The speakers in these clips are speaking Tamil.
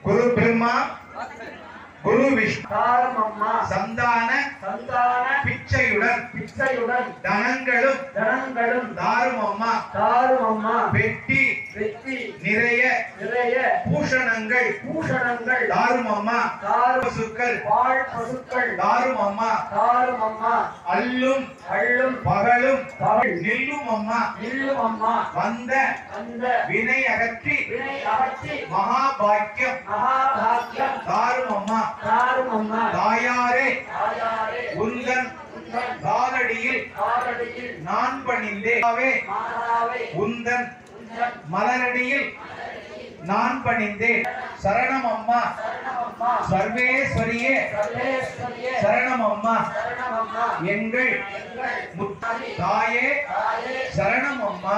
குரு பிரம்மா குரு விஷ்ணு சந்தான பிச்சையுடன் தனங்களும் தாரும் அம்மா வெட்டி நிறைய பூஷணங்கள் தாரும் அம்மா பசுக்கள் தாரும் அம்மா அல்லும் பகலும் நில்லும் அம்மா வந்த வினை அகற்றி மகாபாக்கியம் தாரும் அம்மா தாயாரே உந்தன் காலடியில் நான் பணிந்தேன் உந்தன் மலரடியில் நான் பணிந்தேன் சரணம் அம்மா சர்வேஸ்வரியே சரணம் அம்மா எங்கள் தாயே சரணம் அம்மா.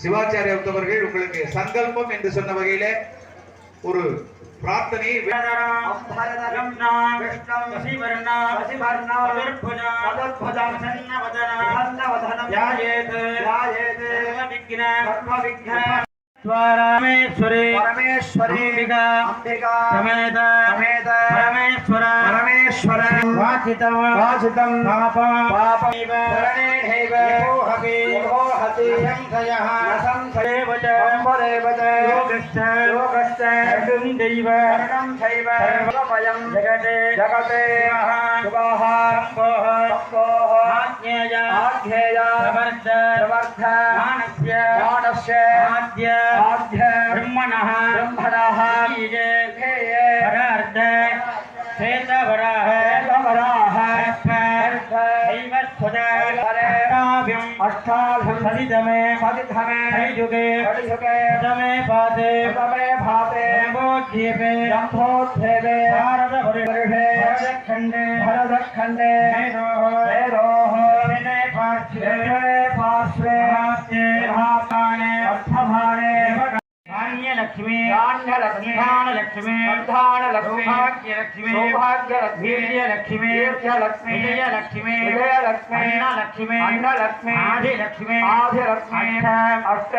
சிவாச்சாரிய உத்தவர்கள் உங்களுக்கு சங்கல்பம் என்று சொன்ன வகையில ஒரு பிரார்த்தனை परमेश्वरी अंबिका समेत परमेश्वर वाचितं पापमेव योहति संशयः योगश्च दैव सर्वमयं जगते शुभः आज्ञेय समर्थ मानस्य आद्य ब्रह्मणः परार्थ श्वेतवराह अष्टाभिं सदितमे युगे प्रथमे पादे जम्बोद्वीपे भरतखण्डे मेरोः पार्श्वे महाकाने अर्थभाणे लक्ष्मी सौभाग्यलक्ष्मी वीर्यलक्ष्मी विजयलक्ष्मी अन्नलक्ष्मी आदिलक्ष्मी अष्ट